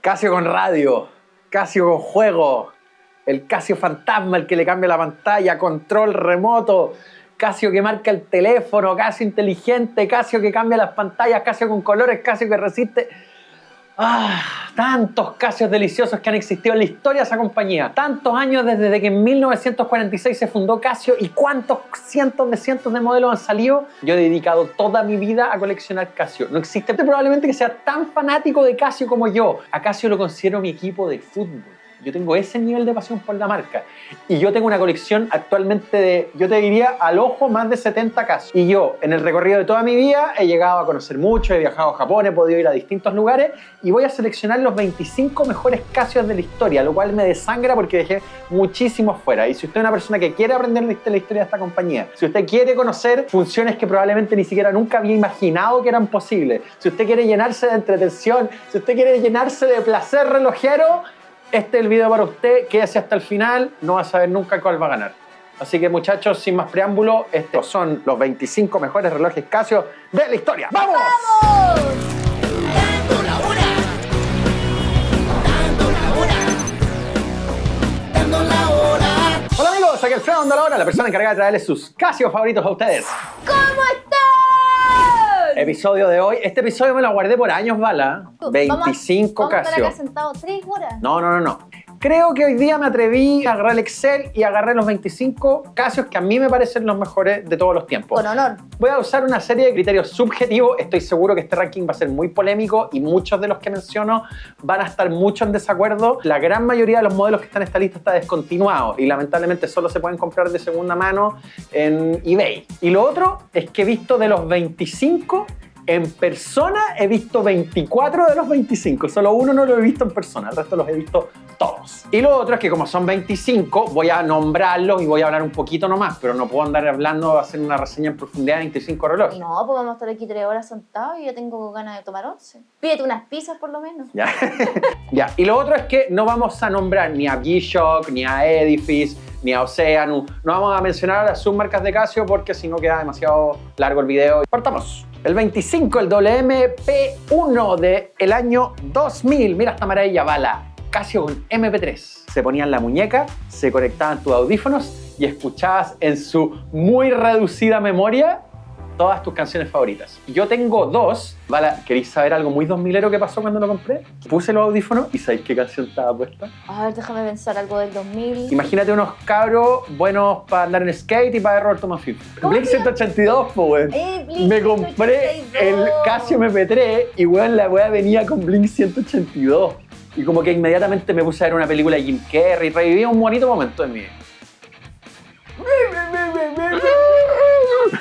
Casio con radio, Casio con juego, el Casio fantasma, el que le cambia la pantalla, control remoto, Casio que marca el teléfono, Casio inteligente, Casio que cambia las pantallas, Casio con colores, Casio que resiste. Tantos Casios deliciosos que han existido en la historia de esa compañía. Tantos años desde que en 1946 se fundó Casio y cuántos cientos de modelos han salido. Yo he dedicado toda mi vida a coleccionar Casio. No existe probablemente que sea tan fanático de Casio como yo. A Casio lo considero mi equipo de fútbol. Yo tengo ese nivel de pasión por la marca. Y yo tengo una colección actualmente de, yo te diría, al ojo, más de 70 Casio. Y yo, en el recorrido de toda mi vida, he llegado a conocer mucho, he viajado a Japón, he podido ir a distintos lugares y voy a seleccionar los 25 mejores Casios de la historia, lo cual me desangra porque dejé muchísimos fuera. Y si usted es una persona que quiere aprender la historia de esta compañía, si usted quiere conocer funciones que probablemente ni siquiera nunca había imaginado que eran posibles, si usted quiere llenarse de entretención, si usted quiere llenarse de placer relojero, este es el video para usted, quédese hasta el final, no va a saber nunca cuál va a ganar. Así que muchachos, sin más preámbulo, estos son los 25 mejores relojes Casio de la historia. ¡Vamos! ¡Vamos! Dando la hora. Dando la hora. Dando la hora. Hola amigos, aquí Alfredo dando la hora, la persona encargada de traerles sus Casios favoritos a ustedes. ¿Cómo están? Episodio de hoy, este episodio me lo guardé por años, Bala. 25 vamos a estar Casio. acá sentados 3 horas. No. Creo que hoy día me atreví a agarrar el Excel y agarré los 25 Casios que a mí me parecen los mejores de todos los tiempos. Con honor. Voy a usar una serie de criterios subjetivos. Estoy seguro que este ranking va a ser muy polémico y muchos de los que menciono van a estar mucho en desacuerdo. La gran mayoría de los modelos que están en esta lista está descontinuado y lamentablemente solo se pueden comprar de segunda mano en eBay. Y lo otro es que he visto de los 25, en persona he visto 24 de los 25. Solo uno no lo he visto en persona, el resto los he visto todos. Y lo otro es que como son 25, voy a nombrarlos y voy a hablar un poquito nomás, pero no puedo andar hablando, hacer una reseña en profundidad de 25 relojes. No, pues vamos a estar aquí 3 horas sentados y yo tengo ganas de tomar 11. Pídete unas pizzas por lo menos. ¿Ya? Ya. Y lo otro es que no vamos a nombrar ni a G-Shock, ni a Edifice, ni a Oceanus. No vamos a mencionar a las submarcas de Casio porque si no queda demasiado largo el video. Partamos. El 25, el WMP1 del año 2000. Mira esta maravilla, Bala. Casio con MP3. Se ponía en la muñeca, se conectaban tus audífonos y escuchabas en su muy reducida memoria todas tus canciones favoritas. Yo tengo dos. Bala, ¿queréis saber algo muy 2000ero que pasó cuando lo compré? Puse los audífonos y ¿sabéis qué canción estaba puesta? A ver, déjame pensar algo del 2000. Imagínate unos cabros buenos para andar en skate y para ver Roberto Mafia. ¿Cómo Blink se llama? 182, po, weón. Blink Me compré 182. el Casio MP3 y, weón, la weá venía con Blink 182. Y como que inmediatamente me puse a ver una película de Jim Carrey, reviví un bonito momento en mi vida.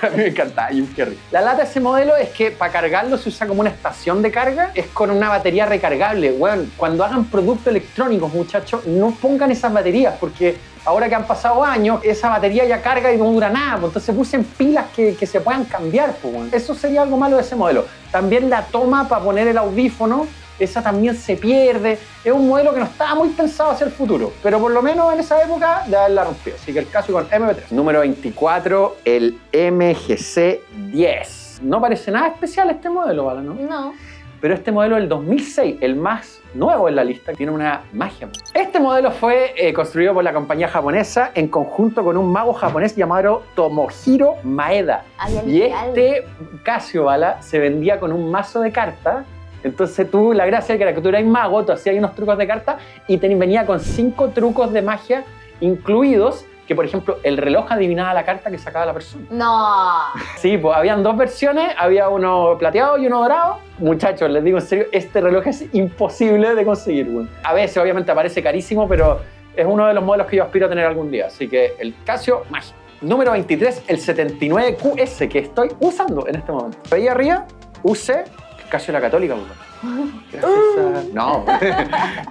A mí me encantaba Jim Carrey. La lata de ese modelo es que para cargarlo se usa como una estación de carga. Es con una batería recargable. Bueno, cuando hagan productos electrónicos, muchachos, no pongan esas baterías porque ahora que han pasado años, esa batería ya carga y no dura nada. Pues entonces usen pilas que se puedan cambiar. Pues, bueno. Eso sería algo malo de ese modelo. También la toma para poner el audífono, esa también se pierde. Es un modelo que no estaba muy pensado hacia el futuro, pero por lo menos en esa época de haberla rompido. Así que el Casio con MP3. Número 24, el MGC10. No parece nada especial este modelo, ¿vale? ¿No? No. Pero este modelo del 2006, el más nuevo en la lista, tiene una magia. Este modelo fue construido por la compañía japonesa en conjunto con un mago japonés llamado Tomohiro Maeda. Ay, Y al este Casio, ¿vale? Se vendía con un mazo de cartas. Entonces tú, la gracia era que tú eras mago, tú hacías unos trucos de carta y venía con 5 trucos de magia incluidos, que por ejemplo el reloj adivinaba la carta que sacaba la persona. No. Sí, pues habían 2 versiones, había uno plateado y uno dorado. Muchachos, les digo en serio, este reloj es imposible de conseguir, güey. A veces obviamente aparece carísimo, pero es uno de los modelos que yo aspiro a tener algún día. Así que el Casio mágico. Número 23, el 79QS que estoy usando en este momento. Ahí arriba, use Casio la Católica, No,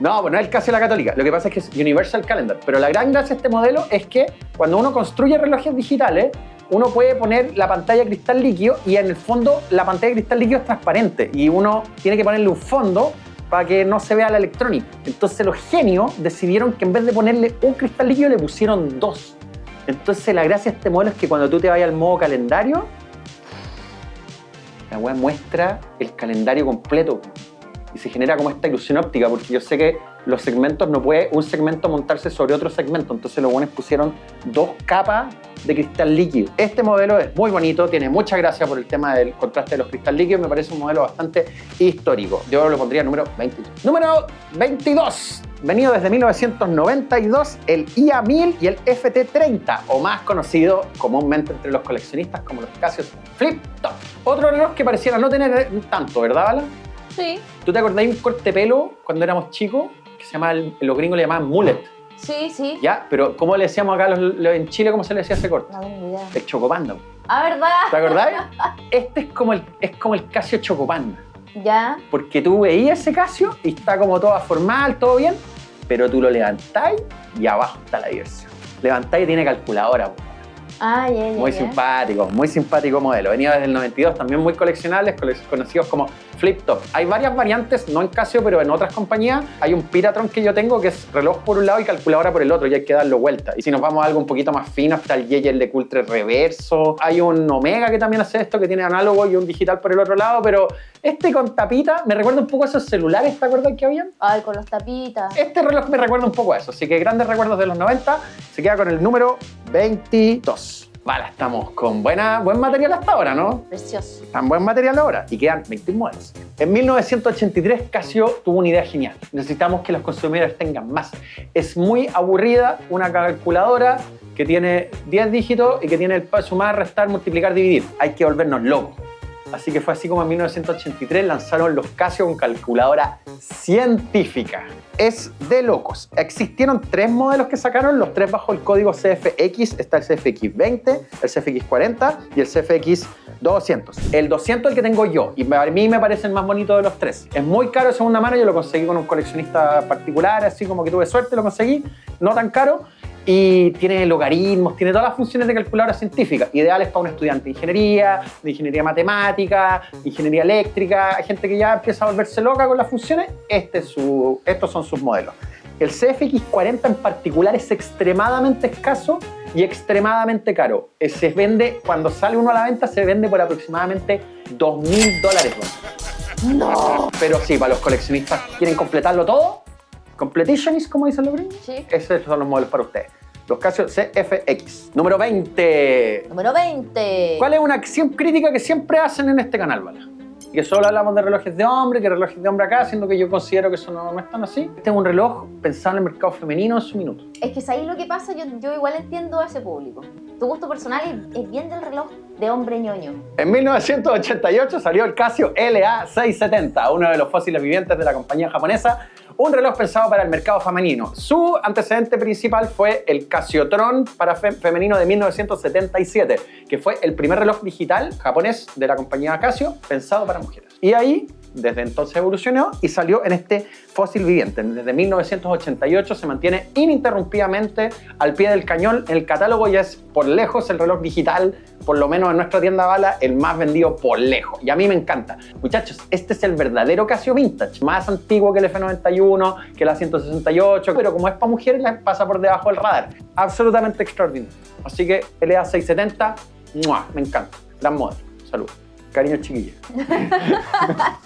no, pues no es el Casio la Católica. Lo que pasa es que es Universal Calendar. Pero la gran gracia de este modelo es que cuando uno construye relojes digitales, uno puede poner la pantalla de cristal líquido y en el fondo la pantalla de cristal líquido es transparente y uno tiene que ponerle un fondo para que no se vea la electrónica. Entonces los genios decidieron que en vez de ponerle un cristal líquido le pusieron 2. Entonces la gracia de este modelo es que cuando tú te vayas al modo calendario, la web muestra el calendario completo. y se genera como esta ilusión óptica, porque yo sé que los segmentos no puede un segmento montarse sobre otro segmento, entonces los buenos pusieron 2 capas de cristal líquido. Este modelo es muy bonito, tiene mucha gracia por el tema del contraste de los cristal líquidos, me parece un modelo bastante histórico. Yo lo pondría número 22. Número 22. Venido desde 1992, el IA1000 y el FT30, o más conocido comúnmente entre los coleccionistas como los Casio Flip Top. Otro reloj que pareciera no tener tanto, ¿verdad, Bala? Sí. ¿Tú te acordás de un corte de pelo cuando éramos chicos que se llamaba, los gringos le llamaban mullet? Sí, sí. ¿Ya? Pero ¿cómo le decíamos acá en Chile, cómo se le decía ese corte? No tengo idea. El chocopanda. Ah, ¿verdad? ¿Te acordás? Este es como el Casio chocopanda. Ya. Porque tú veías ese Casio y está como todo formal, todo bien, pero tú lo levantáis y abajo está la diversión. Levantáis y tiene calculadora. Ah, ya. Muy simpático modelo. Venía desde el 92, también muy coleccionables, conocidos como Flip Top. Hay varias variantes, no en Casio, pero en otras compañías. Hay un Piratron que yo tengo que es reloj por un lado y calculadora por el otro, y hay que darlo vuelta. Y si nos vamos a algo un poquito más fino, está el Jaeger de Cultre reverso. Hay un Omega que también hace esto, que tiene análogo y un digital por el otro lado, pero este con tapita me recuerda un poco a esos celulares, ¿te acuerdas que habían? Ay, con los tapitas. Este reloj me recuerda un poco a eso, así que grandes recuerdos de los 90. Se queda con el número 22. Vale, estamos con buen material hasta ahora, ¿no? Precioso. Tan buen material ahora. Y quedan 21 modelos. En 1983, Casio tuvo una idea genial. Necesitamos que los consumidores tengan más. Es muy aburrida una calculadora que tiene 10 dígitos y que tiene el sumar, restar, multiplicar, dividir. Hay que volvernos locos. Así que fue así como en 1983 lanzaron los Casio con calculadora científica. Es de locos. Existieron 3 modelos que sacaron, los 3 bajo el código CFX. Está el CFX20, el CFX40 y el CFX200. El 200 el que tengo yo, y a mí me parece el más bonito de los 3. Es muy caro de segunda mano, yo lo conseguí con un coleccionista particular, así como que tuve suerte, lo conseguí, no tan caro. Y tiene logaritmos, tiene todas las funciones de calculadora científica, ideales para un estudiante de ingeniería matemática, de ingeniería eléctrica. Hay gente que ya empieza a volverse loca con las funciones. Estos son sus modelos. El CFX40 en particular es extremadamente escaso y extremadamente caro. Se vende, cuando sale uno a la venta, se vende por aproximadamente $2.000. No. Pero sí, para los coleccionistas que quieren completarlo todo, completionist, como dicen los gringos. Sí. Esos son los modelos para ustedes. Los Casio CFX. Número 20. Número 20. ¿Cuál es una acción crítica que siempre hacen en este canal, Bala? Y que solo hablamos de relojes de hombre, que relojes de hombre acá, siendo que yo considero que eso no es tan así. Este es un reloj pensado en el mercado femenino en su minuto. Es que ahí lo que pasa, yo igual entiendo a ese público. Tu gusto personal es bien del reloj de hombre ñoño. En 1988 salió el Casio LA670, uno de los fósiles vivientes de la compañía japonesa, un reloj pensado para el mercado femenino. Su antecedente principal fue el Casiotron para femenino de 1977, que fue el primer reloj digital japonés de la compañía Casio pensado para mujeres. Y ahí, desde entonces evolucionó y salió en este fósil viviente. Desde 1988 se mantiene ininterrumpidamente al pie del cañón en el catálogo y es por lejos el reloj digital, por lo menos en nuestra tienda Bala, el más vendido por lejos. Y a mí me encanta. Muchachos, este es el verdadero Casio Vintage, más antiguo que el F91, que la 168, pero como es para mujeres, les pasa por debajo del radar. Absolutamente extraordinario. Así que LA670, ¡mua!, me encanta. Gran modelo. Salud. Cariño, chiquilla.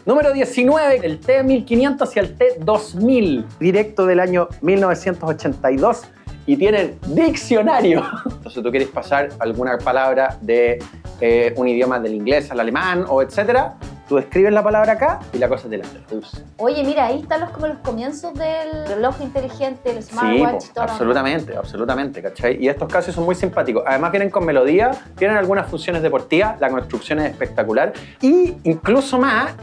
Número 19, el T1500 hacia el T2000, directo del año 1982, y tienen diccionario. Entonces tú quieres pasar alguna palabra de un idioma del inglés al alemán o etcétera, tú escribes la palabra acá y la cosa te la traduce. Oye, mira, ahí están como los comienzos del reloj inteligente, el smartwatch. Sí, todo. absolutamente, ¿cachai? Y estos casos son muy simpáticos. Además vienen con melodía, tienen algunas funciones deportivas, la construcción es espectacular. Y incluso más,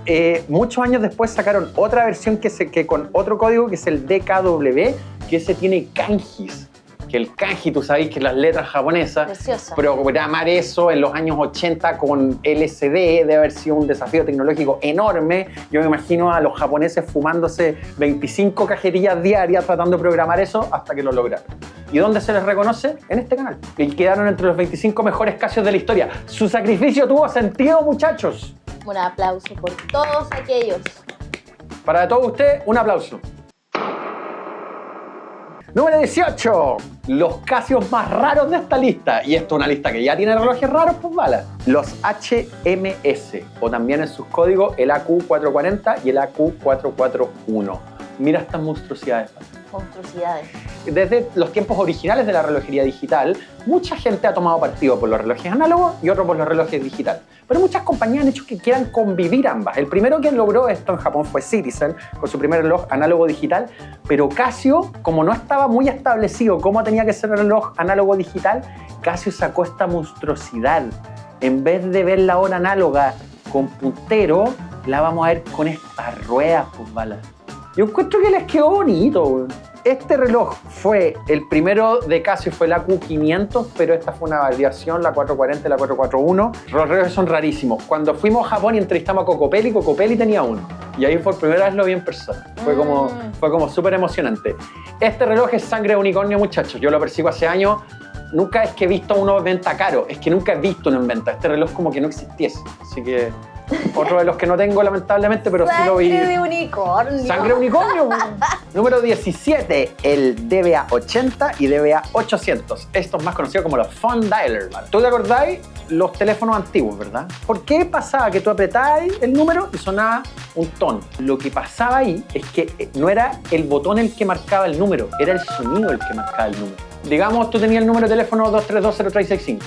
muchos años después sacaron otra versión que con otro código, que es el DKW, que ese tiene kanjis. Que el kanji, tú sabes que las letras japonesas, Preciosa. programar eso en los años 80 con LCD debe haber sido un desafío tecnológico enorme. Yo me imagino a los japoneses fumándose 25 cajetillas diarias tratando de programar eso hasta que lo lograron. ¿Y dónde se les reconoce? En este canal. Y quedaron entre los 25 mejores Casios de la historia. Su sacrificio tuvo sentido, muchachos. Un aplauso por todos aquellos. Para todos ustedes, un aplauso. Número 18. Los Casios más raros de esta lista. Y esto es una lista que ya tiene relojes raros, pues bala. Los HMS, o también en sus códigos el AQ440 y el AQ441. Mira estas monstruosidades. Monstruosidades. Desde los tiempos originales de la relojería digital, mucha gente ha tomado partido por los relojes análogos y otro por los relojes digitales. Pero muchas compañías han hecho que quieran convivir ambas. El primero que logró esto en Japón fue Citizen, con su primer reloj análogo digital, pero Casio, como no estaba muy establecido cómo tenía que ser el reloj análogo digital, Casio sacó esta monstruosidad. En vez de ver la hora análoga con puntero, la vamos a ver con estas ruedas, pues bala. Yo encuentro que les quedó bonito, güey. Este reloj fue, el primero de Casio fue el AQ500, pero esta fue una variación, la 440 y la 441. Los relojes son rarísimos. Cuando fuimos a Japón y entrevistamos a Cocopelli tenía uno. Y ahí por primera vez lo vi en persona. Fue como súper emocionante. Este reloj es sangre de unicornio, muchachos. Yo lo persigo hace años. Nunca es que he visto uno en venta caro, es que nunca he visto uno en venta. Este reloj como que no existiese. Así que otro de los que no tengo lamentablemente, pero sí lo vi. Sangre de unicornio. Sangre de unicornio. Número 17, el DBA80 y DBA800. Esto es más conocido como los phone dialers. ¿Tú te acordáis? Los teléfonos antiguos, ¿verdad? ¿Por qué pasaba que tú apretabas el número y sonaba un tono? Lo que pasaba ahí es que no era el botón el que marcaba el número, era el sonido el que marcaba el número. Digamos, tú tenías el número de teléfono 2320365.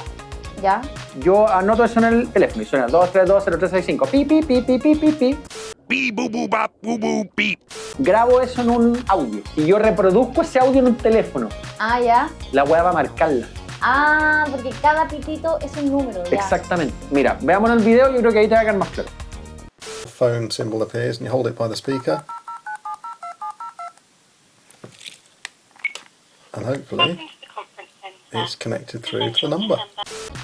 ¿Ya? Yo anoto eso en el teléfono y suena 2320365. Pi, pi, pi, pi, pi, pi, pi. Pi, bu, bu, bap, bu, bu, pi. Grabo eso en un audio y yo reproduzco ese audio en un teléfono. Ah, ya. La weá va a marcarla. Ah, porque cada pitito es un número, ya. Exactamente. Mira, veamos en el video, yo creo que ahí te va a quedar más claro. The phone symbol appears and you hold it by the speaker. And hopefully it's connected through to the number.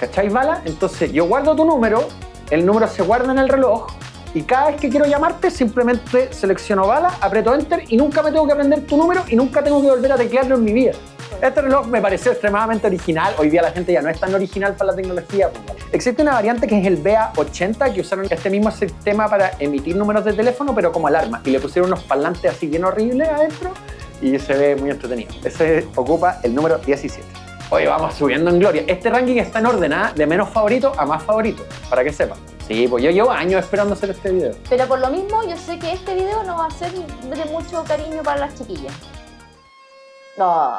¿Cacháis, bala? Entonces yo guardo tu número, el número se guarda en el reloj y cada vez que quiero llamarte simplemente selecciono bala, aprieto enter y nunca me tengo que aprender tu número y nunca tengo que volver a teclearlo en mi vida. Este reloj me pareció extremadamente original. Hoy día la gente ya no es tan original para la tecnología. Existe una variante que es el BA80, que usaron este mismo sistema para emitir números de teléfono, pero como alarma. Y le pusieron unos parlantes así bien horribles adentro y se ve muy entretenido. Ese ocupa el número 17. Oye, vamos subiendo en gloria. Este ranking está en orden, ¿eh? De menos favorito a más favorito, para que sepan. Sí, pues yo llevo años esperando hacer este video. Pero por lo mismo, yo sé que este video no va a ser de mucho cariño para las chiquillas. No,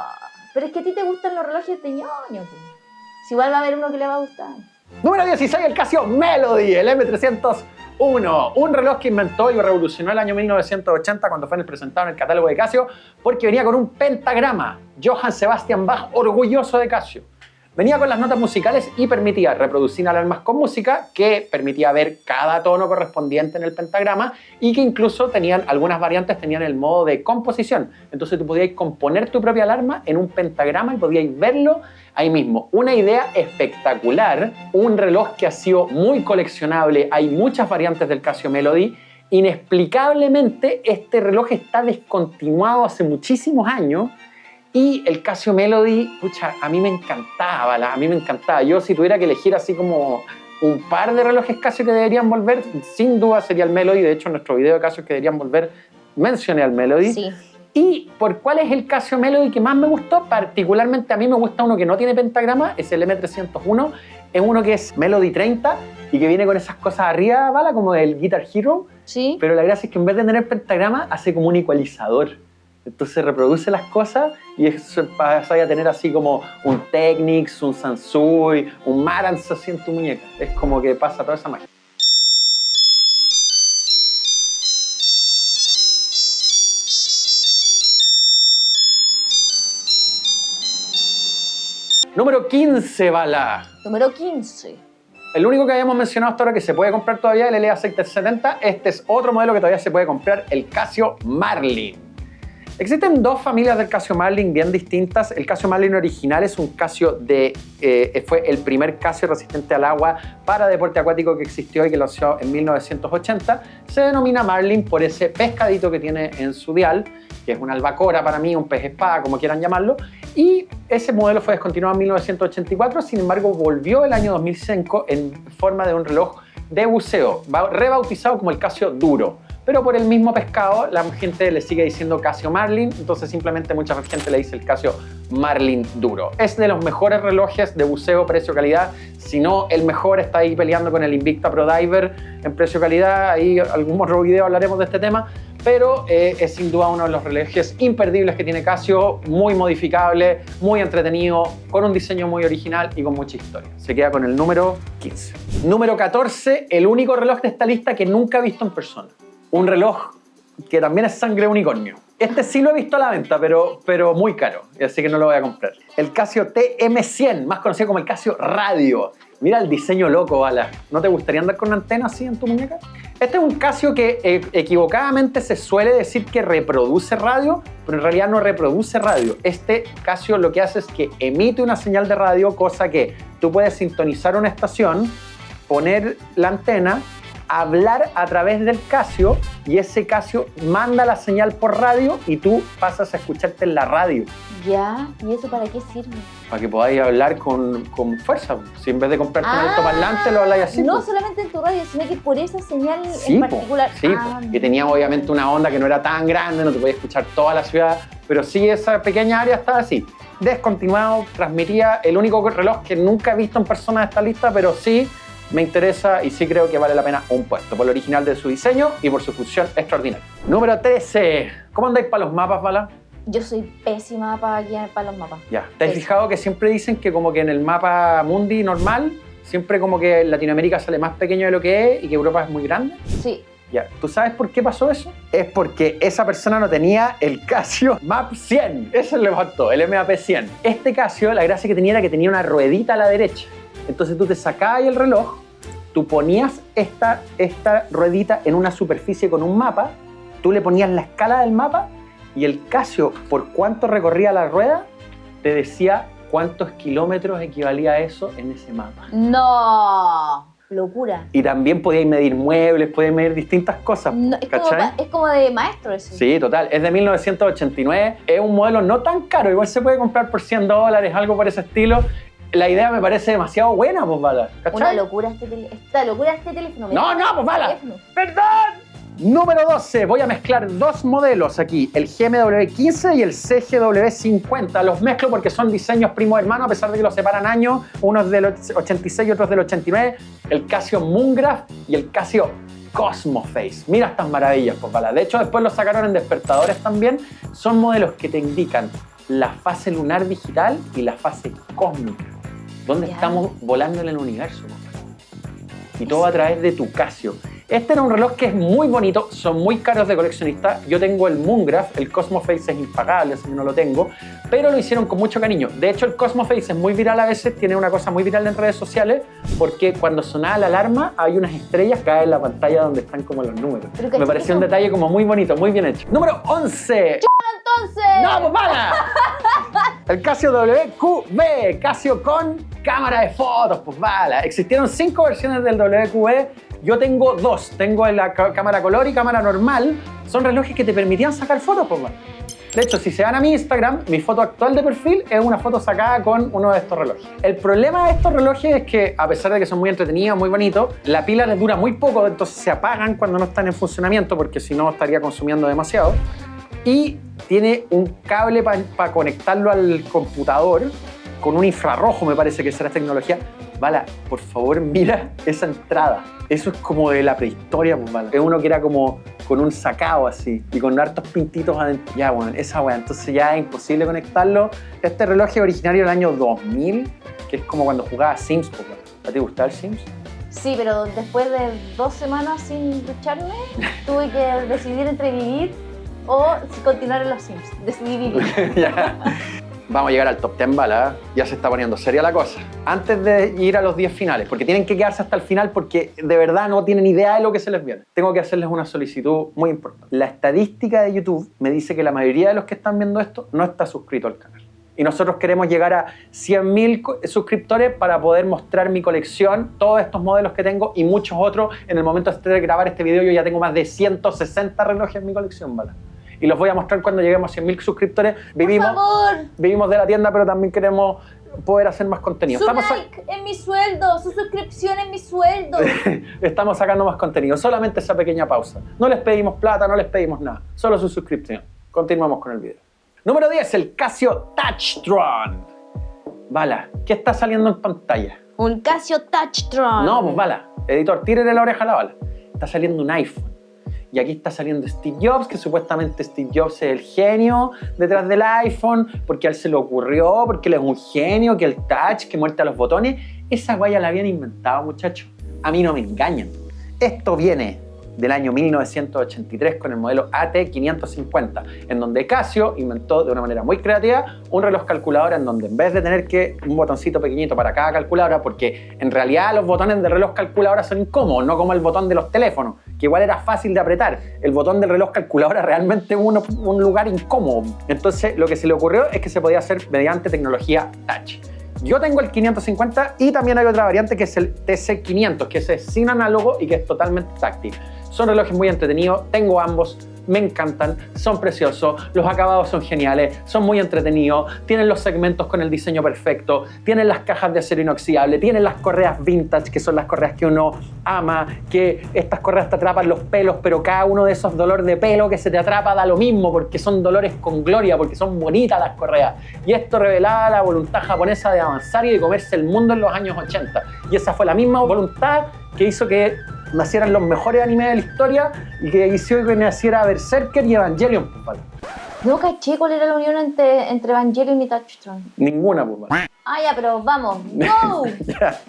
pero es que a ti te gustan los relojes de ñoño, pues. Si igual va a haber uno que le va a gustar. Número 16, el Casio Melody, el M301. Un reloj que inventó y revolucionó el año 1980 cuando fue presentado en el catálogo de Casio porque venía con un pentagrama. Johann Sebastian Bach, orgulloso de Casio. Venía con las notas musicales y permitía reproducir alarmas con música que permitía ver cada tono correspondiente en el pentagrama y que incluso tenían, algunas variantes tenían el modo de composición. Entonces tú podías componer tu propia alarma en un pentagrama y podías verlo ahí mismo. Una idea espectacular, un reloj que ha sido muy coleccionable. Hay muchas variantes del Casio Melody. Inexplicablemente este reloj está descontinuado hace muchísimos años. Y el Casio Melody, pucha, a mí me encantaba, a mí me encantaba. Yo si tuviera que elegir así como un par de relojes Casio que deberían volver, sin duda sería el Melody. De hecho, en nuestro video de Casio que deberían volver, mencioné al Melody. Sí. Y por cuál es el Casio Melody que más me gustó, particularmente a mí me gusta uno que no tiene pentagrama, es el M301. Es uno que es Melody 30 y que viene con esas cosas arriba, ¿vale? Como el Guitar Hero. Sí. Pero la gracia es que en vez de tener pentagrama, hace como un ecualizador. Entonces reproduce las cosas y eso pasa a tener así como un Technics, un Sansui, un Marantz así en tu muñeca. Es como que pasa toda esa magia. Número 15, bala. Número 15. El único que habíamos mencionado hasta ahora que se puede comprar todavía es el LA670. Este es otro modelo que todavía se puede comprar, el Casio Marlin. Existen dos familias del Casio Marlin bien distintas. El Casio Marlin original es un Casio fue el primer Casio resistente al agua para deporte acuático que existió y que lo lanzó en 1980. Se denomina Marlin por ese pescadito que tiene en su dial, que es una albacora para mí, un pez espada, como quieran llamarlo. Y ese modelo fue descontinuado en 1984, sin embargo volvió el año 2005 en forma de un reloj de buceo, rebautizado como el Casio Duro. pero por el mismo pescado la gente le sigue diciendo Casio Marlin, entonces simplemente mucha gente le dice el Casio Marlin Duro. Es de los mejores relojes de buceo precio-calidad, si no el mejor, está ahí peleando con el Invicta Pro Diver en precio-calidad, ahí algún otro video hablaremos de este tema, pero es sin duda uno de los relojes imperdibles que tiene Casio, muy modificable, muy entretenido, con un diseño muy original y con mucha historia. Se queda con el número 15. Número 14, el único reloj de esta lista que nunca he visto en persona. Un reloj que también es sangre de unicornio. Este sí lo he visto a la venta, pero muy caro, así que no lo voy a comprar. El Casio TM100, más conocido como el Casio Radio. Mira el diseño loco, Bala. ¿No te gustaría andar con una antena así en tu muñeca? Este es un Casio que equivocadamente se suele decir que reproduce radio, pero en realidad no reproduce radio. Este Casio lo que hace es que emite una señal de radio, cosa que tú puedes sintonizar una estación, poner la antena, hablar a través del Casio y ese Casio manda la señal por radio y tú pasas a escucharte en la radio. Ya, ¿y eso para qué sirve? Para que podáis hablar con fuerza. Si en vez de comprarte un altoparlante lo habláis así. No pues. solamente en tu radio, sino que por esa señal Sí, en particular. Sí, que tenía obviamente una onda que no era tan grande, no te podías escuchar toda la ciudad, pero sí esa pequeña área estaba así. Descontinuado, transmitía el único reloj que nunca he visto en persona de esta lista, pero sí me interesa y sí creo que vale la pena un puesto, por lo original de su diseño y por su función extraordinaria. Número 13. ¿Cómo andáis para los mapas, Bala? Yo soy pésima para guiar para los mapas. Ya. ¿Te has fijado que siempre dicen que como que en el mapa mundi normal, siempre como que Latinoamérica sale más pequeño de lo que es y que Europa es muy grande? Sí. Ya. ¿Tú sabes por qué pasó eso? Es porque esa persona no tenía el Casio MAP 100. Eso le faltó, el MAP 100. Este Casio, la gracia que tenía era que tenía una ruedita a la derecha. Entonces tú te sacabas el reloj, tú ponías esta ruedita en una superficie con un mapa, tú le ponías la escala del mapa y el Casio, por cuánto recorría la rueda, te decía cuántos kilómetros equivalía a eso en ese mapa. ¡No! Locura. Y también podíais medir muebles, podíais medir distintas cosas, No, ¿cachai? es como de maestro eso. Sí, total. Es de 1989. Es un modelo no tan caro. Igual se puede comprar por $100, algo por ese estilo. La idea me parece demasiado buena, pues, Bala. ¿Cachai? Una locura esta locura este teléfono. No, pues, Bala. Teléfono. ¡Perdón! Número 12. Voy a mezclar dos modelos aquí. El GMW15 y el CGW50. Los mezclo porque son diseños primo hermano, a pesar de que los separan años. Uno es del 86 y otro es del 89. El Casio Moongraph y el Casio Cosmoface. Mira estas maravillas, pues, Bala. De hecho, después los sacaron en despertadores también. Son modelos que te indican la fase lunar digital y la fase cósmica. ¿Dónde estamos volando en el universo? Y todo a través de tu Casio. Este era un reloj que es muy bonito, son muy caros de coleccionista. Yo tengo el Moongraph, el Cosmoface es impagable, así que no lo tengo, pero lo hicieron con mucho cariño. De hecho, el Cosmoface es muy viral a veces, tiene una cosa muy viral en redes sociales, porque cuando sonaba la alarma hay unas estrellas que caen en la pantalla donde están como los números. Me pareció un detalle como muy bonito, muy bien hecho. Número 11. Entonces. ¡No, pues para! El Casio WQB, Casio con cámara de fotos, pues bala. Existieron 5 versiones del WQB. Yo tengo 2. Tengo la cámara color y cámara normal. Son relojes que te permitían sacar fotos, pues bala. De hecho, si se van a mi Instagram, mi foto actual de perfil es una foto sacada con uno de estos relojes. El problema de estos relojes es que, a pesar de que son muy entretenidos, muy bonitos, la pila les dura muy poco, entonces se apagan cuando no están en funcionamiento, porque si no estaría consumiendo demasiado. Y tiene un cable para conectarlo al computador con un infrarrojo, me parece que será esta tecnología. Bala, por favor, mira esa entrada. Eso es como de la prehistoria, pues, Bala. Es uno que era como con un sacado así y con hartos pintitos adentro. Ya, bueno, esa weá. Entonces ya es imposible conectarlo. Este reloj es originario del año 2000, que es como cuando jugaba Sims, pues, Bala. ¿A ti te gustaba el Sims? Sí, pero después de 2 semanas sin ducharme, tuve que decidir entre vivir o continuar en los Sims. Decidí vivir. Ya. Vamos a llegar al top 10, Bala. Ya se está poniendo seria la cosa. Antes de ir a los 10 finales, porque tienen que quedarse hasta el final porque de verdad no tienen idea de lo que se les viene. Tengo que hacerles una solicitud muy importante. La estadística de YouTube me dice que la mayoría de los que están viendo esto no está suscrito al canal. Y nosotros queremos llegar a 100.000 suscriptores para poder mostrar mi colección, todos estos modelos que tengo y muchos otros. En el momento de grabar este video yo ya tengo más de 160 relojes en mi colección, Bala. Y los voy a mostrar cuando lleguemos a 100.000 suscriptores. ¡Por favor! Vivimos de la tienda, pero también queremos poder hacer más contenido. Su like en mi sueldo, su suscripción en mi sueldo. Estamos sacando más contenido, solamente esa pequeña pausa. No les pedimos plata, no les pedimos nada, solo su suscripción. Continuamos con el video. Número 10, el Casio Touchtron. Bala, ¿qué está saliendo en pantalla? Un Casio Touchtron. No, pues Bala, editor, tírele la oreja a la Bala. Está saliendo un iPhone. Y aquí está saliendo Steve Jobs, que supuestamente Steve Jobs es el genio detrás del iPhone, porque a él se le ocurrió, porque él es un genio, que el touch, que muerte a los botones. Esa guaya la habían inventado, muchachos. A mí no me engañan. Esto viene del año 1983 con el modelo AT550, en donde Casio inventó de una manera muy creativa un reloj calculadora en donde en vez de tener que un botoncito pequeñito para cada calculadora, porque en realidad los botones del reloj calculadora son incómodos, no como el botón de los teléfonos, que igual era fácil de apretar. El botón del reloj calculadora realmente un lugar incómodo. Entonces lo que se le ocurrió es que se podía hacer mediante tecnología touch. Yo tengo el 550 y también hay otra variante que es el TC500, que es sin análogo y que es totalmente táctil. Son relojes muy entretenidos, tengo ambos, me encantan, son preciosos, los acabados son geniales, son muy entretenidos, tienen los segmentos con el diseño perfecto, tienen las cajas de acero inoxidable, tienen las correas vintage, que son las correas que uno ama, que estas correas te atrapan los pelos, pero cada uno de esos dolores de pelo que se te atrapa da lo mismo, porque son dolores con gloria, porque son bonitas las correas. Y esto revelaba la voluntad japonesa de avanzar y de comerse el mundo en los años 80. Y esa fue la misma voluntad que hizo que nacieran los mejores animes de la historia y que hizo que naciera Berserker y Evangelion. No caché cuál era la unión entre Evangelion y Touchtron. Ninguna, pues. Ah, ya, pero vamos. ¡Go!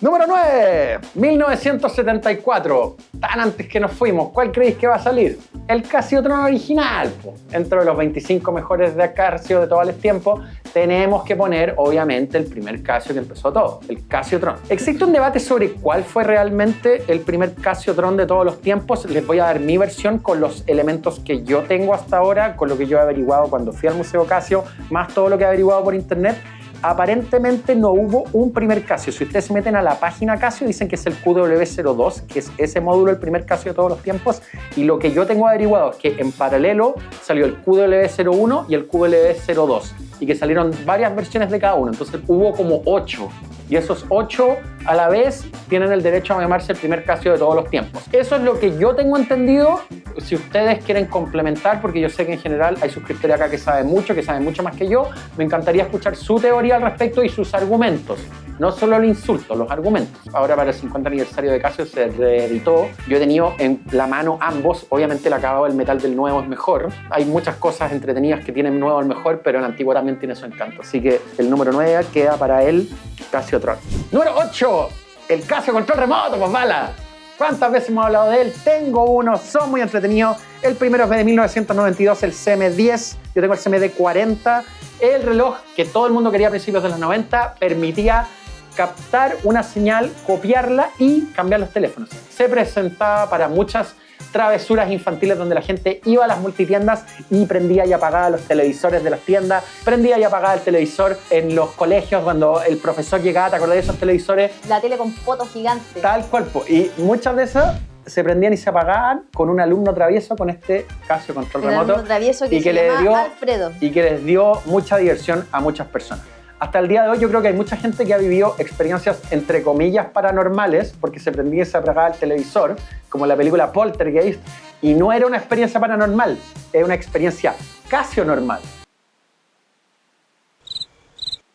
Número 9, 1974. Tan antes que nos fuimos. ¿Cuál creéis que va a salir? El Casio Tron original. Dentro de los 25 mejores de Casio de todo el tiempo, tenemos que poner, obviamente, el primer Casio que empezó todo, el Casio Tron. Existe un debate sobre cuál fue realmente el primer Casio Tron de todos los tiempos. Les voy a dar mi versión con los elementos que yo tengo hasta ahora, con lo que yo he averiguado cuando fui al Museo Casio, más todo lo que he averiguado por internet. Aparentemente no hubo un primer Casio. Si ustedes se meten a la página Casio, dicen que es el QW02, que es ese módulo, el primer Casio de todos los tiempos. Y lo que yo tengo averiguado es que en paralelo salió el QW01 y el QW02. Y que salieron varias versiones de cada uno. Entonces hubo como 8. Y esos 8 a la vez tienen el derecho a llamarse el primer Casio de todos los tiempos. Eso es lo que yo tengo entendido. Si ustedes quieren complementar, porque yo sé que en general hay suscriptores acá que saben mucho más que yo, me encantaría escuchar su teoría al respecto y sus argumentos. No solo el insulto, los argumentos. Ahora para el 50 aniversario de Casio se reeditó. Yo he tenido en la mano ambos. Obviamente el acabado del metal del nuevo es mejor. Hay muchas cosas entretenidas que tienen nuevo el mejor, pero el antiguo también tiene su encanto. Así que el número 9 queda para el Casio Tron. Número 8, el Casio Control Remoto, pues bala. ¿Cuántas veces hemos hablado de él? Tengo uno, son muy entretenidos. El primero es de 1992, el CM10. Yo tengo el CMD40. El reloj que todo el mundo quería a principios de los 90 permitía captar una señal, copiarla y cambiar los teléfonos. Se presentaba para muchas travesuras infantiles donde la gente iba a las multitiendas y prendía y apagaba los televisores de las tiendas, prendía y apagaba el televisor en los colegios cuando el profesor llegaba. ¿Te acordás de esos televisores? La tele con fotos gigantes. Tal cual. Y muchas de esas se prendían y se apagaban con un alumno travieso con este Casio Control Remoto. Alumno travieso que se llama Alfredo. Y que les dio mucha diversión a muchas personas. Hasta el día de hoy yo creo que hay mucha gente que ha vivido experiencias entre comillas paranormales porque se prendía y se apagaba el televisor, como la película Poltergeist, y no era una experiencia paranormal, era una experiencia Casio normal.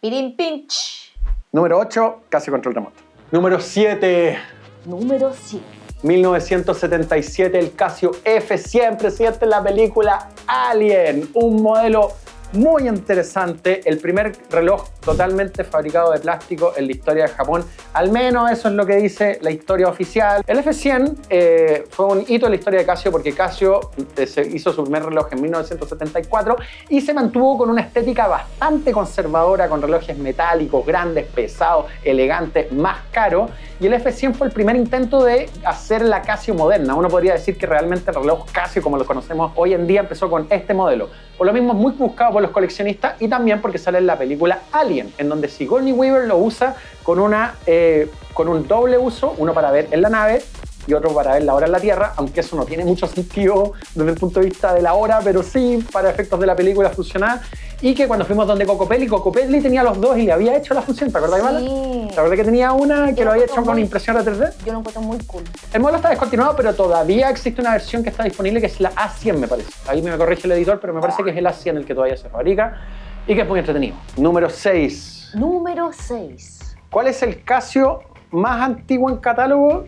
Pirin pinch. Número 8, Casio Control Remoto. Número 7. Número 7. 1977, el Casio F100 presente en la película Alien, un modelo muy interesante, el primer reloj totalmente fabricado de plástico en la historia de Japón. Al menos eso es lo que dice la historia oficial. El F100 fue un hito en la historia de Casio porque Casio se hizo su primer reloj en 1974 y se mantuvo con una estética bastante conservadora, con relojes metálicos, grandes, pesados, elegantes, más caros. Y el F100 fue el primer intento de hacer la Casio moderna. Uno podría decir que realmente el reloj Casio, como lo conocemos hoy en día, empezó con este modelo. Por lo mismo es muy buscado por los coleccionistas y también porque sale en la película Alien, en donde Sigourney Weaver lo usa con un doble uso, uno para ver en la nave y otro para ver la hora en la Tierra, aunque eso no tiene mucho sentido desde el punto de vista de la hora, pero sí, para efectos de la película funcionaba. Y que cuando fuimos donde Cocopelli tenía los dos y le había hecho la función, ¿te acuerdas, Ivana? Sí. ¿Te acuerdas que tenía una que Yo lo había lo hecho con muy- impresora 3D? Yo lo encuentro muy cool. El modelo está descontinuado, pero todavía existe una versión que está disponible que es la A100, me parece. Ahí me corrige el editor, pero me parece que es el A100 el que todavía se fabrica y que es muy entretenido. Número 6. Número 6. ¿Cuál es el Casio más antiguo en catálogo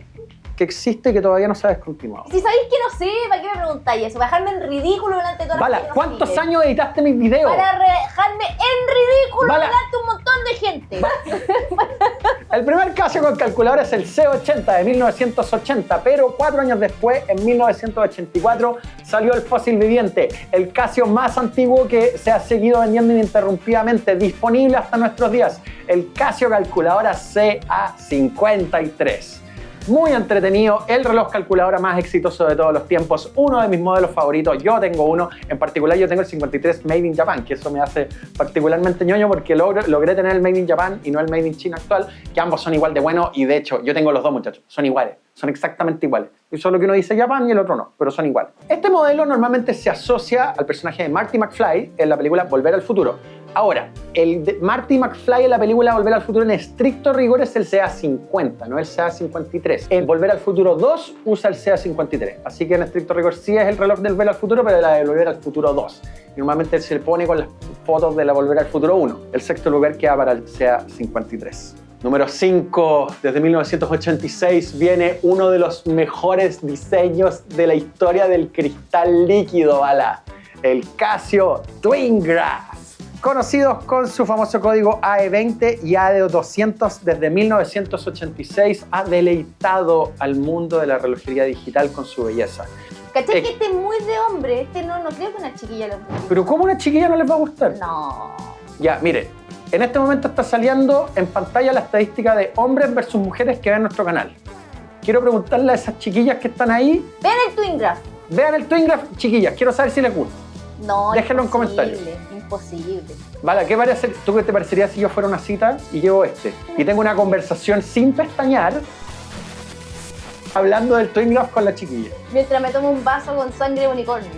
que existe y que todavía no se ha descontinuado? Si sabéis que no sé, ¿para qué me preguntáis eso? ¿Para dejarme en ridículo delante de toda la Bala, gente que nos ¿cuántos sigue? años editaste mis videos? Para dejarme en ridículo Bala. delante de un montón de gente. El primer Casio con calculadora es el C80 de 1980, pero 4 años después, en 1984, salió el fósil viviente, el Casio más antiguo que se ha seguido vendiendo ininterrumpidamente, disponible hasta nuestros días, el Casio calculadora CA53. Muy entretenido, el reloj calculadora más exitoso de todos los tiempos, uno de mis modelos favoritos. Yo tengo uno, en particular yo tengo el 53 Made in Japan, que eso me hace particularmente ñoño porque logré tener el Made in Japan y no el Made in China actual, que ambos son igual de buenos y de hecho yo tengo los dos, muchachos, son iguales, son exactamente iguales. Y solo que uno dice Japan y el otro no, pero son iguales. Este modelo normalmente se asocia al personaje de Marty McFly en la película Volver al Futuro. Ahora, el de Marty McFly en la película Volver al Futuro en estricto rigor es el CA50, no el CA53. En Volver al Futuro 2 usa el CA53, así que en estricto rigor sí es el reloj del Volver al Futuro, pero de la de Volver al Futuro 2. Y normalmente se le pone con las fotos de la Volver al Futuro 1. El sexto lugar queda para el CA53. Número 5, desde 1986 viene uno de los mejores diseños de la historia del cristal líquido, Bala. El Casio Twingraph. Conocidos con su famoso código AE20 y AE200 desde 1986, ha deleitado al mundo de la relojería digital con su belleza. ¿Cachai que este es muy de hombre? Este no creo que una chiquilla lo guste. Pero ¿cómo a una chiquilla no les va a gustar? No. Ya, mire, en este momento está saliendo en pantalla la estadística de hombres versus mujeres que ven nuestro canal. Quiero preguntarle a esas chiquillas que están ahí, Vean el Twin Graph. vean el Twingraph, chiquillas, quiero saber si les gusta. No, Déjenlo en imposible, comentarios. Imposible. Vale, ¿qué parece? ¿Tú qué te parecería si yo fuera a una cita y llevo este? Y tengo una conversación sin pestañear hablando del Twingraph con la chiquilla. Mientras me tomo un vaso con sangre de unicornio.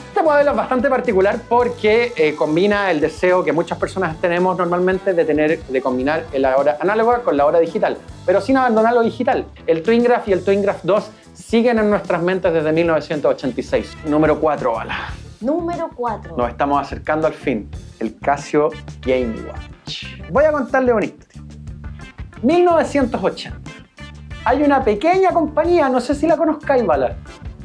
Este modelo es bastante particular porque combina el deseo que muchas personas tenemos normalmente de combinar la hora análoga con la hora digital, pero sin abandonar lo digital. El Twingraph y el Twingraph 2 siguen en nuestras mentes desde 1986. Número 4, Bala. Número 4. Nos estamos acercando al fin. El Casio Game Watch. Voy a contarle una historia. 1980. Hay una pequeña compañía, no sé si la conozcáis, Bala.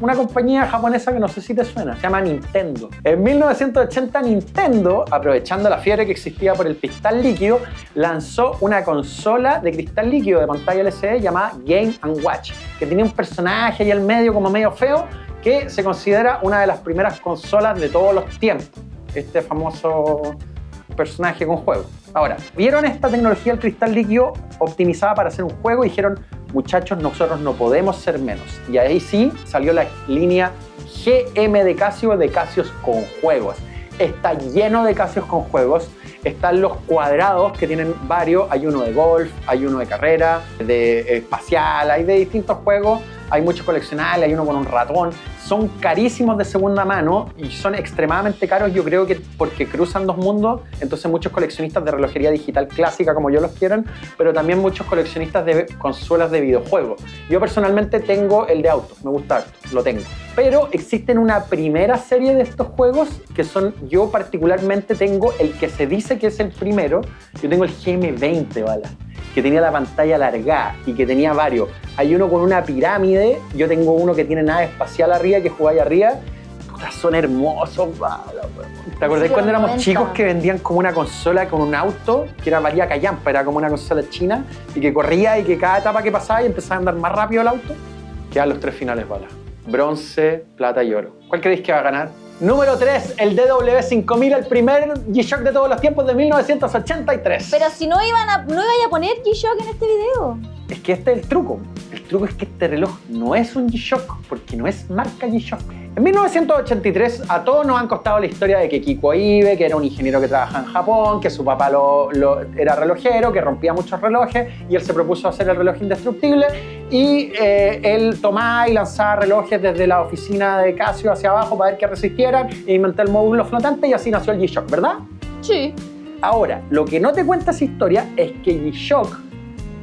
Una compañía japonesa que no sé si te suena, se llama Nintendo. En 1980 Nintendo, aprovechando la fiebre que existía por el cristal líquido, lanzó una consola de cristal líquido de pantalla LCD llamada Game & Watch, que tenía un personaje ahí al medio como medio feo, que se considera una de las primeras consolas de todos los tiempos. Este famoso personaje con juego. Ahora, vieron esta tecnología del cristal líquido optimizada para hacer un juego y dijeron, muchachos, nosotros no podemos ser menos. Y ahí sí salió la línea GM de Casios con juegos. Está lleno de Casios con juegos. Están los cuadrados que tienen varios. Hay uno de golf, hay uno de carrera, de espacial, hay de distintos juegos. Hay muchos coleccionables, hay uno con un ratón. Son carísimos de segunda mano y son extremadamente caros, yo creo que porque cruzan dos mundos, entonces muchos coleccionistas de relojería digital clásica como yo los quieren, pero también muchos coleccionistas de consolas de videojuegos. Yo personalmente tengo el de autos, me gusta harto, lo tengo. Pero existen una primera serie de estos juegos que son, yo particularmente tengo el que se dice que es el primero, yo tengo el GM20, ¿vale? Que tenía la pantalla alargada y que tenía varios. Hay uno con una pirámide, yo tengo uno que tiene nave espacial arriba, que jugáis arriba. Puta, son hermosos, bala. ¿Te acordás cuando éramos 90. chicos que vendían como una consola con un auto, que era María Callampa, era como una consola china, y que corría y que cada etapa que pasaba y empezaba a andar más rápido el auto? Quedan los tres finales, bala. Bronce, plata y oro. ¿Cuál creéis que va a ganar? Número 3, el DW5000, el primer G-Shock de todos los tiempos de 1983. Pero si no iban a poner G-Shock en este video. Es que este es el truco. El truco es que este reloj no es un G-Shock, porque no es marca G-Shock. En 1983 a todos nos han costado la historia de que Kiko Ibe, que era un ingeniero que trabajaba en Japón, que su papá era relojero, que rompía muchos relojes y él se propuso hacer el reloj indestructible y él tomaba y lanzaba relojes desde la oficina de Casio hacia abajo para ver que resistieran e inventé el módulo flotante y así nació el G-Shock, ¿verdad? Sí. Ahora, lo que no te cuenta esa historia es que G-Shock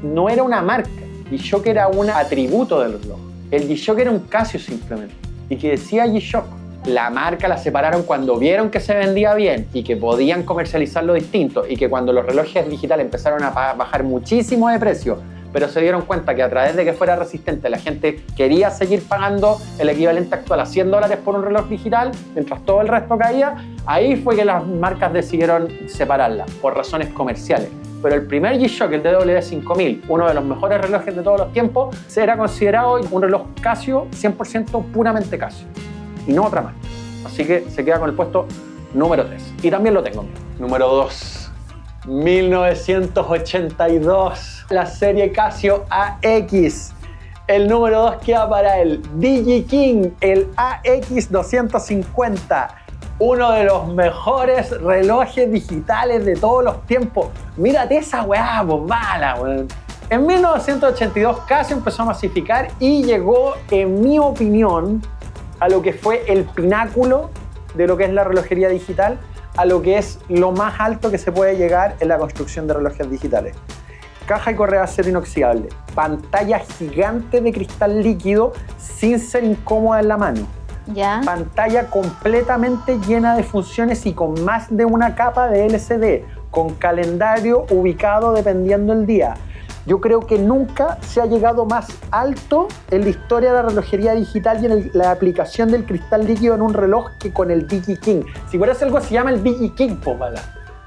no era una marca, G-Shock era un atributo del reloj. El G-Shock era un Casio simplemente y que decía G-Shock. La marca la separaron cuando vieron que se vendía bien y que podían comercializarlo distinto y que cuando los relojes digitales empezaron a bajar muchísimo de precio, pero se dieron cuenta que a través de que fuera resistente la gente quería seguir pagando el equivalente actual a $100 por un reloj digital mientras todo el resto caía, ahí fue que las marcas decidieron separarla por razones comerciales. Pero el primer G-Shock, el DW5000, uno de los mejores relojes de todos los tiempos, será considerado un reloj Casio 100% puramente Casio y no otra marca. Así que se queda con el puesto número 3. Y también lo tengo. Número 2. 1982. La serie Casio AX. El número 2 queda para el DigiKing, el AX250. Uno de los mejores relojes digitales de todos los tiempos. Mírate esa weá, bala, weón. En 1982 Casio empezó a masificar y llegó, en mi opinión, a lo que fue el pináculo de lo que es la relojería digital, a lo que es lo más alto que se puede llegar en la construcción de relojes digitales. Caja y correa de acero inoxidable, pantalla gigante de cristal líquido sin ser incómoda en la mano. Ya. Pantalla completamente llena de funciones y con más de una capa de LCD, con calendario ubicado dependiendo el día. Yo creo que nunca se ha llegado más alto en la historia de la relojería digital y en la aplicación del cristal líquido en un reloj que con el DigiKing. Si por eso algo se llama el DigiKing, pues vale.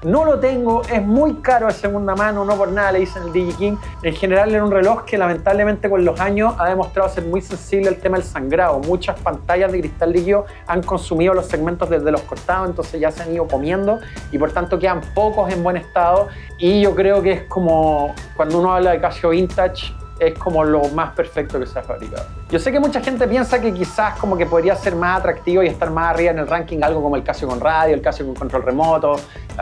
No lo tengo, es muy caro de segunda mano, no por nada le dicen el DigiKing. En general era un reloj que lamentablemente con los años ha demostrado ser muy sensible al tema del sangrado. Muchas pantallas de cristal líquido han consumido los segmentos desde los costados, entonces ya se han ido comiendo y por tanto quedan pocos en buen estado. Y yo creo que es como, cuando uno habla de Casio Vintage, es como lo más perfecto que se ha fabricado. Yo sé que mucha gente piensa que quizás como que podría ser más atractivo y estar más arriba en el ranking algo como el Casio con radio, el Casio con control remoto,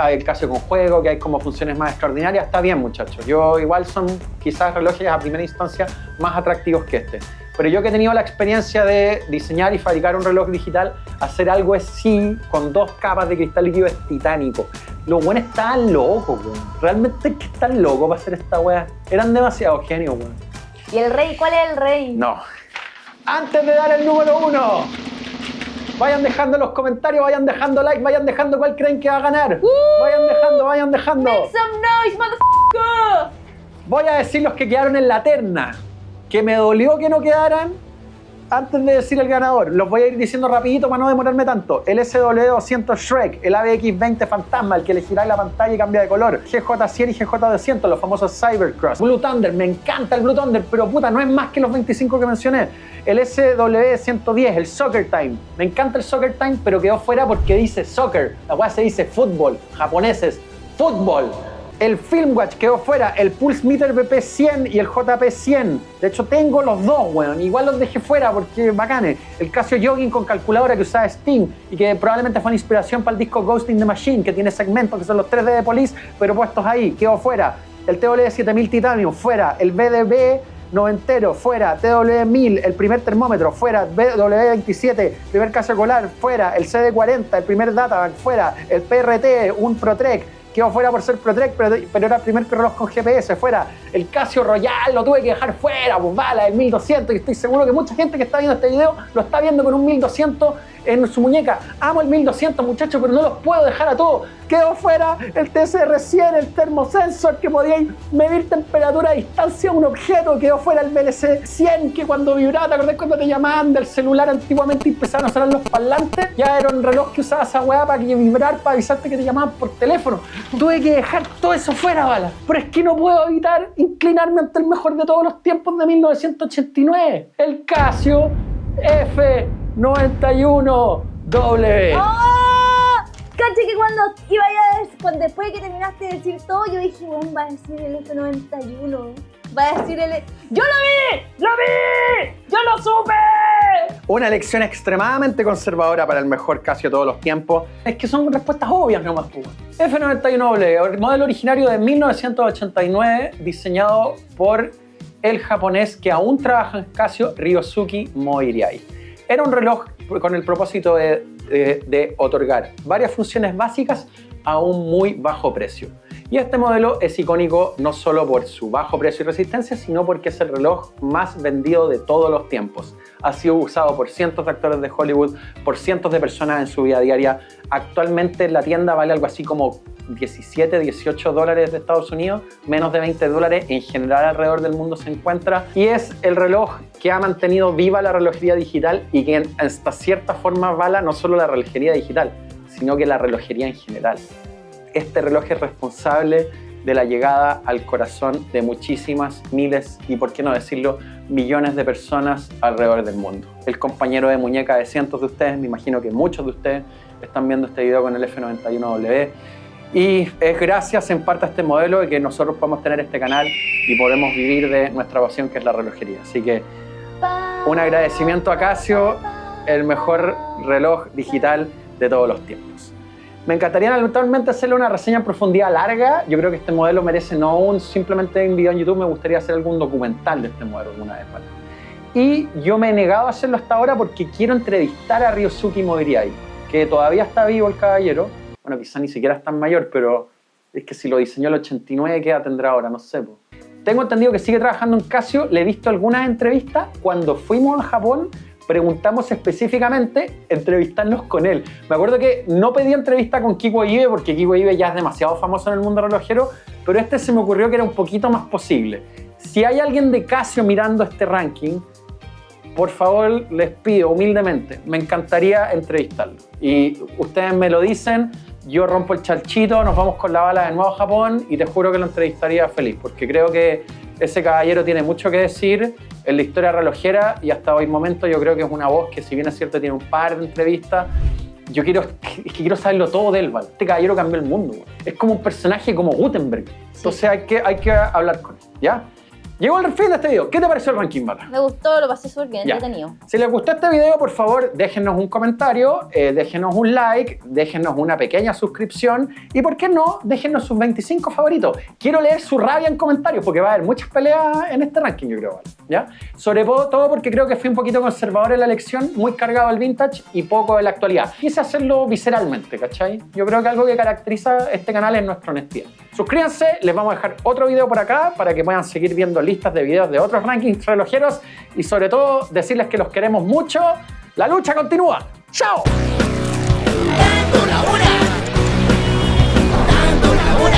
el Casio con juego, que hay como funciones más extraordinarias. Está bien, muchachos. Yo igual son quizás relojes a primera instancia más atractivos que este. Pero yo que he tenido la experiencia de diseñar y fabricar un reloj digital, hacer algo así con 2 capas de cristal líquido es titánico. Los buenos estaban locos, weón. Realmente que están locos para hacer esta weá. Eran demasiado genios, weón. ¿Y el rey? ¿Cuál es el rey? No. Antes de dar el número 1, vayan dejando en los comentarios, vayan dejando like, vayan dejando cuál creen que va a ganar. Vayan dejando. Make some noise, motherfucker. Voy a decir los que quedaron en la terna. Que me dolió que no quedaran antes de decir el ganador. Los voy a ir diciendo rapidito para no demorarme tanto. El SW200 Shrek, el ABX20 Fantasma, el que le gira la pantalla y cambia de color, GJ100 y GJ200, los famosos Cybercross. Blue Thunder, me encanta el Blue Thunder, pero puta, no es más que los 25 que mencioné. El SW110, el Soccer Time. Me encanta el Soccer Time, pero quedó fuera porque dice soccer. La cual se dice fútbol. Japoneses, fútbol. El Filmwatch quedó fuera, el Pulse Meter BP100 y el JP100. De hecho, tengo los dos, weón. Igual los dejé fuera porque bacanes. El Casio Jogging con calculadora que usaba Steam y que probablemente fue la inspiración para el disco Ghost in the Machine, que tiene segmentos que son los 3D de Police, pero puestos ahí. Quedó fuera. El TW7000 Titanium, fuera. El BDB noventero, fuera. TW1000, el primer termómetro, fuera. BW27, primer Casio Colar, fuera. El CD40, el primer Databank, fuera. El PRT, un ProTrek, quedó fuera por ser ProTrek, pero era el primer reloj con GPS, fuera. El Casio Royal lo tuve que dejar fuera, pues bala, el 1200, y estoy seguro que mucha gente que está viendo este video lo está viendo con un 1200 en su muñeca. Amo el 1200, muchachos, pero no los puedo dejar a todos. Quedó fuera el TCR100, el termosensor que podía medir temperatura a distancia a un objeto. Quedó fuera el BLC100, que cuando vibraba, ¿te acordás cuando te llamaban del celular antiguamente y empezaron a sonar los parlantes? Ya era un reloj que usaba esa weá para que vibrar, para avisarte que te llamaban por teléfono. Tuve que dejar todo eso fuera, bala. Pero es que no puedo evitar inclinarme ante el mejor de todos los tiempos de 1989. El Casio F91W. ¡Oh! Caché que cuando iba a decir, después de que terminaste de decir todo, yo dije, bueno, va a decir el F91. Va a decir el... ¡Yo lo vi! ¡Lo vi! ¡Yo lo supe! Una elección extremadamente conservadora para el mejor Casio de todos los tiempos. Es que son respuestas obvias nomás, tú. F91W, el modelo originario de 1989, diseñado por el japonés que aún trabaja en Casio, Ryosuke Moiriai. Era un reloj con el propósito de otorgar varias funciones básicas a un muy bajo precio. Y este modelo es icónico no solo por su bajo precio y resistencia, sino porque es el reloj más vendido de todos los tiempos. Ha sido usado por cientos de actores de Hollywood, por cientos de personas en su vida diaria. Actualmente en la tienda vale algo así como 17, 18 dólares de Estados Unidos, menos de 20 dólares en general alrededor del mundo se encuentra. Y es el reloj que ha mantenido viva la relojería digital y que hasta cierta forma avala no solo la relojería digital, sino que la relojería en general. Este reloj es responsable de la llegada al corazón de muchísimas, miles y, por qué no decirlo, millones de personas alrededor del mundo. El compañero de muñeca de cientos de ustedes, me imagino que muchos de ustedes están viendo este video con el F91W. Y es gracias en parte a este modelo que nosotros podemos tener este canal y podemos vivir de nuestra pasión, que es la relojería. Así que un agradecimiento a Casio, el mejor reloj digital de todos los tiempos. Me encantaría eventualmente hacerle una reseña en profundidad larga. Yo creo que este modelo merece no simplemente un video en YouTube, me gustaría hacer algún documental de este modelo alguna vez, ¿vale? Y yo me he negado a hacerlo hasta ahora porque quiero entrevistar a Ryosuke Moiriai, que todavía está vivo el caballero. Bueno, quizá ni siquiera es tan mayor, pero es que si lo diseñó el 89, ¿qué edad tendrá ahora? No sé. Po. Tengo entendido que sigue trabajando en Casio. Le he visto algunas entrevistas. Cuando fuimos a Japón, preguntamos específicamente entrevistarnos con él. Me acuerdo que no pedí entrevista con Kiko Ibe porque Kiko Ibe ya es demasiado famoso en el mundo relojero, pero este se me ocurrió que era un poquito más posible. Si hay alguien de Casio mirando este ranking, por favor, les pido humildemente, me encantaría entrevistarlo. Y ustedes me lo dicen, yo rompo el chalchito, nos vamos con la bala de nuevo a Japón y te juro que lo entrevistaría feliz, porque creo que ese caballero tiene mucho que decir en la historia relojera y hasta hoy momento yo creo que es una voz que, si bien es cierto, tiene un par de entrevistas, yo quiero saberlo todo de él, ¿vale? Este caballero cambió el mundo, ¿vale? Es como un personaje como Gutenberg. Entonces sí, hay que hablar con él, ¿ya? Llegó el fin de este video. ¿Qué te pareció el ranking, Bata? Me gustó, lo pasé súper bien, entretenido. Si les gustó este video, por favor, déjennos un comentario, déjennos un like, déjennos una pequeña suscripción y, ¿por qué no?, déjennos sus 25 favoritos. Quiero leer su rabia en comentarios porque va a haber muchas peleas en este ranking, yo creo, ¿vale? ¿Ya? Sobre todo porque creo que fui un poquito conservador en la elección, muy cargado al vintage y poco en la actualidad. Quise hacerlo visceralmente, ¿cachai? Yo creo que algo que caracteriza este canal es nuestra honestidad. Suscríbanse, les vamos a dejar otro video por acá para que puedan seguir viendo listas de videos de otros rankings relojeros y sobre todo decirles que los queremos mucho. ¡La lucha continúa! ¡Chao! Dando la hora. Dando la hora.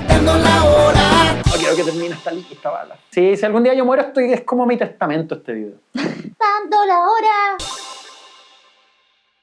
Dando la hora. No quiero que termine esta lista, bala. Sí, si algún día yo muero, es como mi testamento este video. Dando la hora.